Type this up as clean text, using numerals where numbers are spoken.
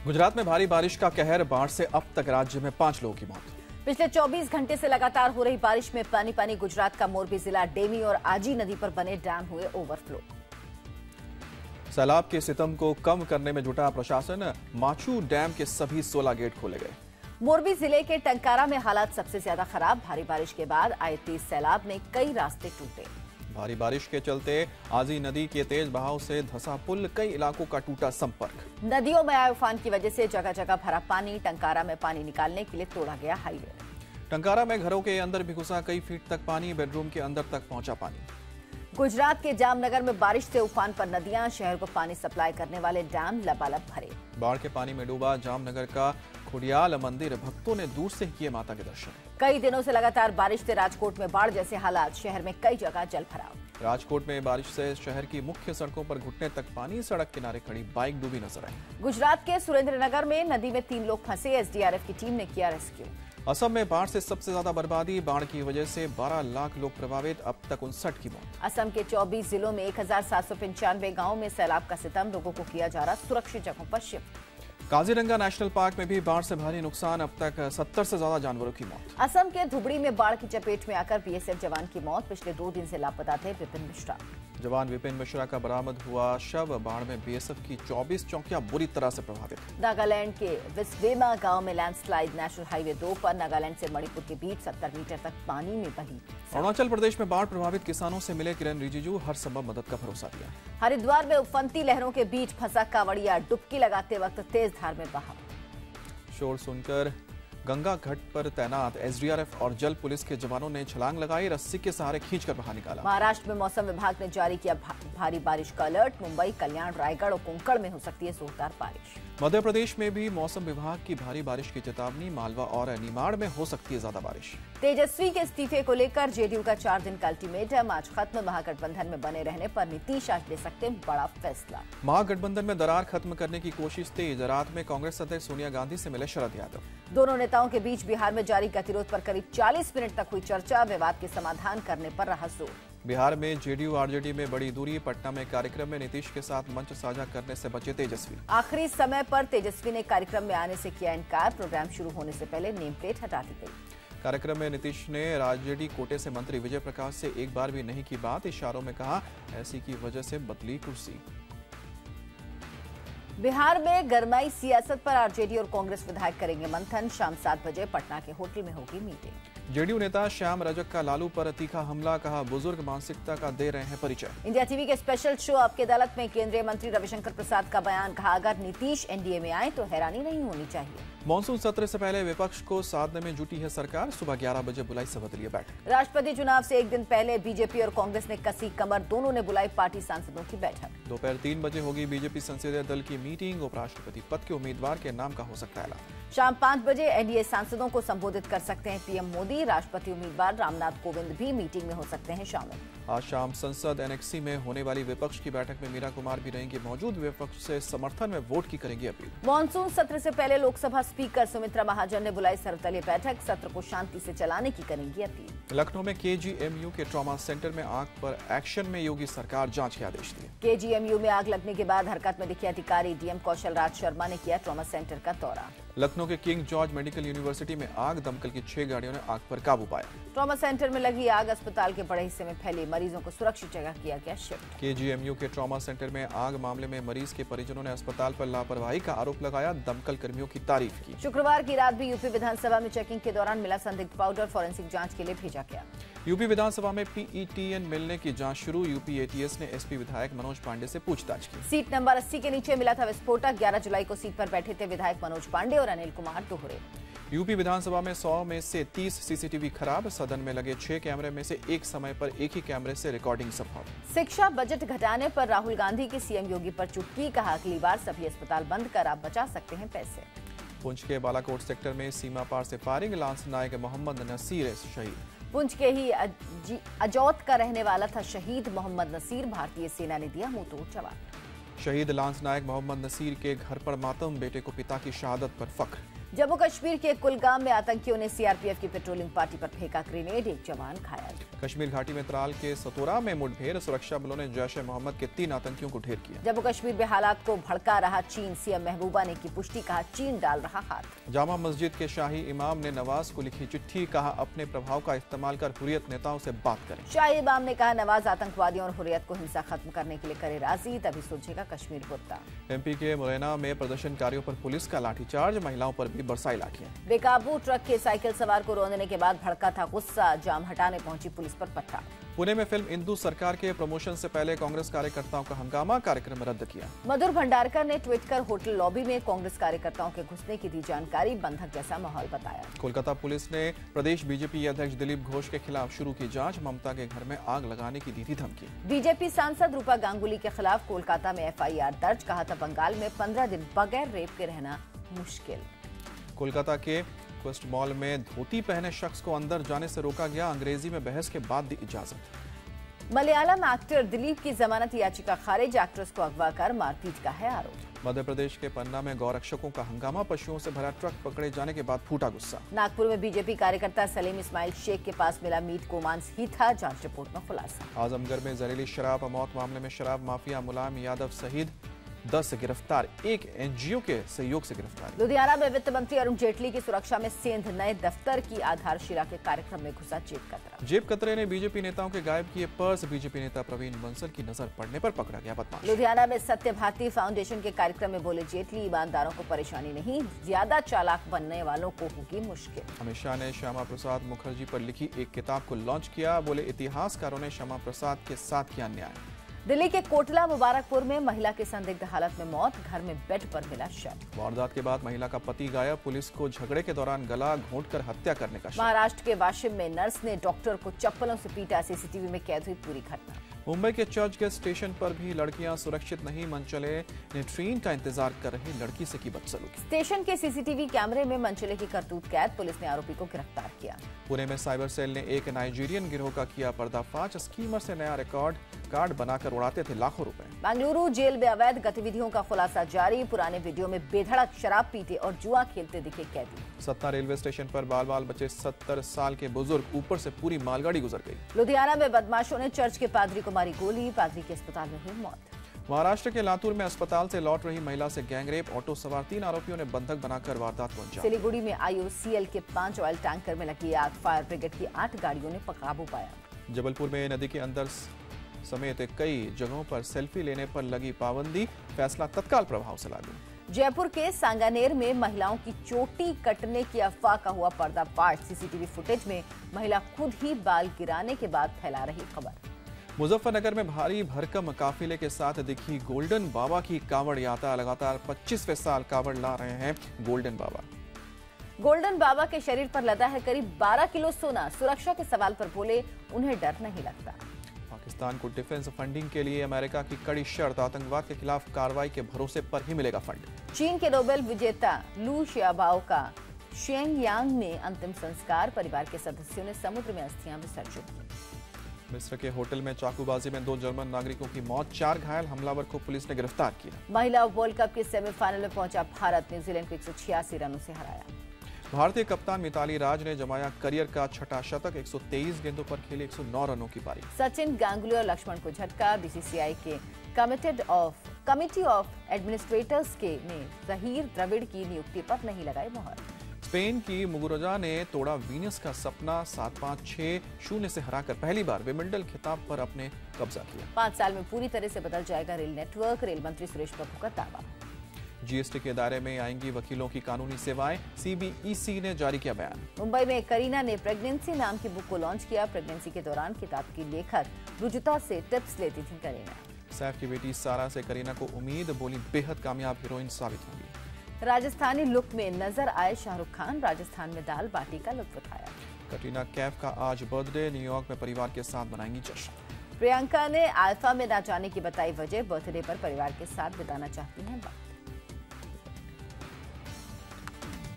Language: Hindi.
गुजरात में भारी बारिश का कहर, बाढ़ से अब तक राज्य में 5 लोगों की मौत। पिछले 24 घंटे से लगातार हो रही बारिश में पानी पानी। गुजरात का मोरबी जिला डेमी और आजी नदी पर बने डैम हुए ओवरफ्लो। सैलाब के सितम को कम करने में जुटा प्रशासन, माचू डैम के सभी 16 गेट खोले गए। मोरबी जिले के टंकारा में हालात सबसे ज्यादा खराब। भारी बारिश के बाद आए तेज सैलाब में कई रास्ते टूटे। भारी बारिश के चलते आजी नदी के तेज बहाव से धंसा पुल, कई इलाकों का टूटा संपर्क। नदियों में आए उफान की वजह से जगह जगह भरा पानी। टंकारा में पानी निकालने के लिए तोड़ा गया हाईवे। टंकारा में घरों के अंदर भी घुसा कई फीट तक पानी, बेडरूम के अंदर तक पहुंचा पानी। गुजरात के जामनगर में बारिश से उफान पर नदियां, शहर को पानी सप्लाई करने वाले डैम लबालब भरे। बाढ़ के पानी में डूबा जामनगर का खुडियाल मंदिर, भक्तों ने दूर से किए माता के दर्शन। कई दिनों से लगातार बारिश से राजकोट में बाढ़ जैसे हालात, शहर में कई जगह जल भराव। राजकोट में बारिश से शहर की मुख्य सड़कों पर घुटने तक पानी, सड़क किनारे खड़ी बाइक डूबी नजर आई। गुजरात के सुरेंद्रनगर में नदी में 3 लोग फंसे, एसडीआरएफ की टीम ने किया रेस्क्यू। असम में बाढ़ से सबसे ज्यादा बर्बादी, बाढ़ की वजह से 12 लाख लोग प्रभावित, अब तक 59 की मौत। असम के 24 जिलों में 1795 गांवों में सैलाब का सितम, लोगों को किया जा रहा सुरक्षित जगहों पर शिफ्ट। काजीरंगा नेशनल पार्क में भी बाढ़ से भारी नुकसान, अब तक 70 से ज्यादा जानवरों की मौत। असम के धुबड़ी में बाढ़ की चपेट में आकर बीएसएफ जवान की मौत, पिछले 2 दिन से लापता थे विपिन मिश्रा। जवान विपिन मिश्रा का बरामद हुआ शव, बाढ़ में बीएसएफ की 24 चौकियां बुरी तरह से प्रभावित। नागालैंड के विस्वेमा गांव में लैंडस्लाइड, नेशनल हाईवे 2 पर नागालैंड से मणिपुर के बीच 70 मीटर तक पानी में बही। अरुणाचल प्रदेश में बाढ़ प्रभावित किसानों से मिले किरण रिजिजू, हर संभव मदद का भरोसा दिया। हरिद्वार में उफनती लहरों के बीच फंसा कांवड़िया, डुबकी लगाते वक्त तेज धार में बहा। शोर सुनकर गंगा घाट पर तैनात एसडीआरएफ और जल पुलिस के जवानों ने छलांग लगाई, रस्सी के सहारे खींचकर बाहर निकाला। महाराष्ट्र में मौसम विभाग ने जारी किया भारी बारिश का अलर्ट, मुंबई, कल्याण, रायगढ़ और कोंकण में हो सकती है जोरदार बारिश। मध्य प्रदेश में भी मौसम विभाग की भारी बारिश की चेतावनी, मालवा और निमाड़ में हो सकती है ज्यादा बारिश। तेजस्वी के इस्तीफे को लेकर जेडीयू का 4 दिन का अल्टीमेटम, आज खत्म। महागठबंधन में बने रहने पर नीतीश आज ले सकते हैं बड़ा फैसला। महागठबंधन में दरार खत्म करने की कोशिश तेज, रात में कांग्रेस अध्यक्ष सोनिया गांधी से मिले शरद यादव। दोनों नेताओं के बीच बिहार में जारी गतिरोध पर करीब 40 मिनट तक हुई चर्चा, विवाद के समाधान करने पर रहा जोर। बिहार में जेडीयू आरजेडी में बड़ी दूरी, पटना में कार्यक्रम में नीतीश के साथ मंच साझा करने से बचे तेजस्वी। आखिरी समय पर तेजस्वी ने कार्यक्रम में आने से किया इनकार, प्रोग्राम शुरू होने से पहले नेम प्लेट हटा दी गई। कार्यक्रम में नीतीश ने आरजेडी कोटे से मंत्री विजय प्रकाश से एक बार भी नहीं की बात, इशारों में कहा ऐसी की वजह से बदली कुर्सी। बिहार में गरमाई सियासत पर आरजेडी और कांग्रेस विधायक करेंगे मंथन, शाम 7 बजे पटना के होटल में होगी मीटिंग। जेडीयू नेता श्याम रजक का लालू पर तीखा हमला, कहा बुजुर्ग मानसिकता का दे रहे हैं परिचय। इंडिया टीवी के स्पेशल शो आपकी अदालत में केंद्रीय मंत्री रविशंकर प्रसाद का बयान, कहा अगर नीतीश एनडीए में आए तो हैरानी नहीं होनी चाहिए। मॉनसून सत्र से पहले विपक्ष को साधने में जुटी है सरकार, सुबह 11 बजे बुलाई सर्वदलीय बैठक। राष्ट्रपति चुनाव से एक दिन पहले बीजेपी और कांग्रेस ने कसी कमर, दोनों ने बुलाई पार्टी सांसदों की बैठक। दोपहर 3 बजे होगी बीजेपी संसदीय दल की मीटिंग, उपराष्ट्रपति पद के उम्मीदवार के नाम का हो सकता है ऐलान। शाम 5 बजे एनडीए सांसदों को संबोधित कर सकते हैं पीएम मोदी, राष्ट्रपति उम्मीदवार रामनाथ कोविंद भी मीटिंग में हो सकते हैं शामिल। आज शाम संसद एनेक्सी में होने वाली विपक्ष की बैठक में मीरा कुमार भी रहेंगी मौजूद, विपक्ष से समर्थन में वोट की करेंगी अपील। मॉनसून सत्र से पहले लोकसभा स्पीकर सुमित्रा महाजन ने बुलाई सर्वदलीय बैठक, सत्र को शांति से चलाने की करेंगी अपील। लखनऊ में केजीएमयू के ट्रॉमा सेंटर में आग पर एक्शन में योगी सरकार, जांच के आदेश दिए। केजीएमयू में आग लगने के बाद हरकत में दिखे अधिकारी, डीएम कौशल राज शर्मा ने किया ट्रॉमा सेंटर का दौरा। लखनऊ के किंग जॉर्ज मेडिकल यूनिवर्सिटी में आग, दमकल की 6 गाड़ियों ने आग पर काबू पाया। ट्रॉमा सेंटर में लगी आग अस्पताल के बड़े हिस्से में फैली, मरीजों को सुरक्षित जगह किया गया शिफ्ट। केजीएमयू के ट्रॉमा सेंटर में आग मामले में मरीज के परिजनों ने अस्पताल पर लापरवाही का आरोप लगाया, दमकल कर्मियों की तारीफ की। शुक्रवार की रात भी यूपी विधानसभा में चेकिंग के दौरान मिला संदिग्ध पाउडर, फॉरेंसिक जांच के लिए भेजा गया। यूपी विधानसभा में पीईटीएन मिलने की जांच शुरू, यूपी एटीएस ने एसपी विधायक मनोज पांडे से पूछताछ की। सीट नंबर 80 के नीचे मिला था विस्फोटक, 11 जुलाई को सीट पर बैठे थे विधायक मनोज पांडे और अनिल कुमार दोहरे। यूपी विधानसभा में 100 में से 30 सीसीटीवी खराब, सदन में लगे 6 कैमरे में से एक समय पर एक ही कैमरे से रिकॉर्डिंग संभव। शिक्षा बजट घटाने पर राहुल गांधी की सीएम योगी पर चुटकी, कहा अगली बार सभी अस्पताल बंद कर आप बचा सकते हैं पैसे। पुंछ के बालाकोट सेक्टर में सीमा पार से फायरिंग, लांस नायक मोहम्मद नसीर शहीद। पुंछ के ही अजौत का रहने वाला था शहीद मोहम्मद नसीर, भारतीय सेना ने दिया मुंहतोड़ जवाब। शहीद लांस नायक मोहम्मद नसीर के घर पर मातम, बेटे को पिता की शहादत पर फख्र। जम्मू कश्मीर के कुलगाम में आतंकियों ने सीआरपीएफ की पेट्रोलिंग पार्टी पर फेंका ग्रेनेड, एक जवान घायल। कश्मीर घाटी में त्राल के सतोरा में मुठभेड़, सुरक्षा बलों ने जैश ए मोहम्मद के 3 आतंकियों को ढेर किया। जम्मू कश्मीर में हालात को भड़का रहा चीन, सीएम महबूबा ने की पुष्टि, कहा चीन डाल रहा हाथ। जामा मस्जिद के शाही इमाम ने नवाज को लिखी चिट्ठी, कहा अपने प्रभाव का इस्तेमाल कर हुर्रियत नेताओं से बात करें। शाही इमाम ने कहा नवाज आतंकवादियों और हुर्रियत को हिंसा खत्म करने के लिए करे राजी, तभी सुलझेगा कश्मीर मुद्दा। एमपी के मुरैना में प्रदर्शनकारियों पर पुलिस का लाठीचार्ज, महिलाओं पर भी बरसाई लाठियां। बेकाबू ट्रक के साइकिल सवार को रोंदने के बाद भड़का था गुस्सा, जाम हटाने पहुंची पुलिस पर पत्थर। पुणे में फिल्म इंदु सरकार के प्रमोशन से पहले कांग्रेस कार्यकर्ताओं का हंगामा, कार्यक्रम रद्द किया। मधुर भंडारकर ने ट्वीट कर होटल लॉबी में कांग्रेस कार्यकर्ताओं के घुसने की दी जानकारी, बंधक जैसा माहौल बताया। कोलकाता पुलिस ने प्रदेश बीजेपी अध्यक्ष दिलीप घोष के खिलाफ शुरू की जांच, ममता के घर में आग लगाने की दी थी धमकी। बीजेपी सांसद रूपा गांगुली के खिलाफ कोलकाता में एफआईआर दर्ज, कहा था बंगाल में 15 दिन बगैर रेप के रहना मुश्किल। कोलकाता के क्वेस्ट मॉल में धोती पहने शख्स को अंदर जाने से रोका गया, अंग्रेजी में बहस के बाद दी इजाजत। मलयालम एक्टर दिलीप की जमानत याचिका खारिज, एक्ट्रेस को अगवा कर मारपीट का है आरोप। मध्य प्रदेश के पन्ना में गौरक्षकों का हंगामा, पशुओं से भरा ट्रक पकड़े जाने के बाद फूटा गुस्सा। नागपुर में बीजेपी कार्यकर्ता सलीम इस्माइल शेख के पास मिला मीट गोमांस ही था, जांच रिपोर्ट में खुलासा। आजमगढ़ में जहरीली शराब मौत मामले में शराब माफिया मुलायम यादव सहित 10 गिरफ्तार, एक एनजीओ के सहयोग से गिरफ्तार। लुधियाना में वित्त मंत्री अरुण जेटली की सुरक्षा में सेंध नए दफ्तर की आधारशिला के कार्यक्रम में घुसा जेब कतरा। जेब कतरे ने बीजेपी नेताओं के गायब किए पर्स, बीजेपी नेता प्रवीण बंसल की नजर पड़ने पर पकड़ा गया बदमाश। लुधियाना में सत्य भारती फाउंडेशन के कार्यक्रम में बोले जेटली, ईमानदारों को परेशानी नहीं, ज्यादा चालाक बनने वालों को होगी मुश्किल। अमित शाह ने श्यामा प्रसाद मुखर्जी पर लिखी एक किताब को लॉन्च किया, बोले इतिहासकारों ने श्यामा प्रसाद के साथ किया अन्याय। दिल्ली के कोटला मुबारकपुर में महिला की संदिग्ध हालत में मौत, घर में बेड पर मिला शव। वारदात के बाद महिला का पति गायब, पुलिस को झगड़े के दौरान गला घोंटकर हत्या करने का शक। महाराष्ट्र के वाशिम में नर्स ने डॉक्टर को चप्पलों से पीटा, सीसीटीवी में कैद हुई पूरी घटना। मुंबई के चर्च गेट स्टेशन पर भी लड़कियां सुरक्षित नहीं, मनचले ने ट्रेन का इंतजार कर रही लड़की से की बदसलूकी। स्टेशन के सीसीटीवी कैमरे में मनचले की करतूत कैद, पुलिस ने आरोपी को गिरफ्तार किया। पुणे में साइबर सेल ने एक नाइजीरियन गिरोह का किया पर्दाफाश, स्कीमर से नया रिकॉर्ड कार्ड बनाकर उड़ाते थे लाखों रुपए। बेंगलुरु जेल में अवैध गतिविधियों का खुलासा जारी, पुराने वीडियो में बेधड़क शराब पीते और जुआ खेलते दिखे कैदी। सतना रेलवे स्टेशन पर बाल बाल बचे 70 साल के बुजुर्ग, ऊपर से पूरी मालगाड़ी गुजर गई। लुधियाना में बदमाशों ने चर्च के पादरी को मारी गोली, पादरी की अस्पताल में हुई मौत। महाराष्ट्र के लातूर में अस्पताल से लौट रही महिला से गैंगरेप, ऑटो सवार 3 आरोपियों ने बंधक बनाकर वारदात को अंजाम। सिलीगुड़ी में आईओसीएल के 5 ऑयल टैंकर में लगी आग, फायर ब्रिगेड की 8 गाड़ियों ने काबू पाया। जबलपुर में नदी के अंदर समेत कई जगहों पर सेल्फी लेने पर लगी पाबंदी, फैसला तत्काल प्रभाव से लागू। जयपुर के सांगानेर में महिलाओं की चोटी कटने की अफवाह का हुआ पर्दाफाश, सीसीटीवी फुटेज में महिला खुद ही बाल गिराने के बाद फैला रही खबर। मुजफ्फरनगर में भारी भरकम काफिले के साथ दिखी गोल्डन बाबा की कांवड़ यात्रा, लगातार 25वें साल कांवड़ ला रहे हैं गोल्डन बाबा। गोल्डन बाबा के शरीर पर लदा है करीब 12 किलो सोना, सुरक्षा के सवाल पर बोले उन्हें डर नहीं लगता। पाकिस्तान को डिफेंस फंडिंग के लिए अमेरिका की कड़ी शर्त, आतंकवाद के खिलाफ कार्रवाई के भरोसे पर ही मिलेगा फंड। चीन के नोबेल विजेता लू शियाबाओ का शेंगयांग में अंतिम संस्कार, परिवार के सदस्यों ने समुद्र में अस्थियां विसर्जित की। मिस्र के होटल में चाकूबाजी में 2 जर्मन नागरिकों की मौत, 4 घायल, हमलावर को पुलिस ने गिरफ्तार किया। महिला वर्ल्ड कप के सेमीफाइनल में पहुंचा भारत, न्यूजीलैंड को 186 रनों से हराया। भारतीय कप्तान मिताली राज ने जमाया करियर का छठा शतक, 123 गेंदों पर खेली 109 रनों की पारी। सचिन, गांगुली और लक्ष्मण को झटका, बीसीसीआई के कमिटी ऑफ एडमिनिस्ट्रेटर्स के ने जहीर द्रविड़ की नियुक्ति पर नहीं लगाई मोहर। स्पेन की मुगुरुजा ने तोड़ा वीनस का सपना, 7-5-6-0 से हराकर पहली बार विंबलडन खिताब पर अपने कब्जा किया। 5 साल में पूरी तरह से बदल जाएगा रेल नेटवर्क, रेल मंत्री सुरेश प्रभु का दावा। जीएसटी के दायरे में आएंगी वकीलों की कानूनी सेवाएं, सीबीईसी ने जारी किया बयान। मुंबई में करीना ने प्रेगनेंसी नाम की बुक को लॉन्च किया, प्रेगनेंसी के दौरान किताब की लेखक रुजुता से टिप्स लेती थी करीना। सैफ की बेटी सारा से करीना को उम्मीद, बोली बेहद कामयाब हीरोइन साबित होंगी। राजस्थानी लुक में नजर आए शाहरुख खान, राजस्थान में दाल बाटी का लुत्फ उठाया। कटरीना कैफ का आज बर्थडे, न्यूयॉर्क में परिवार के साथ मनाएंगी जश्न। प्रियंका ने अल्फा में ना जाने की बताई वजह, बर्थडे पर परिवार के साथ बिताना चाहती हैं वक्त।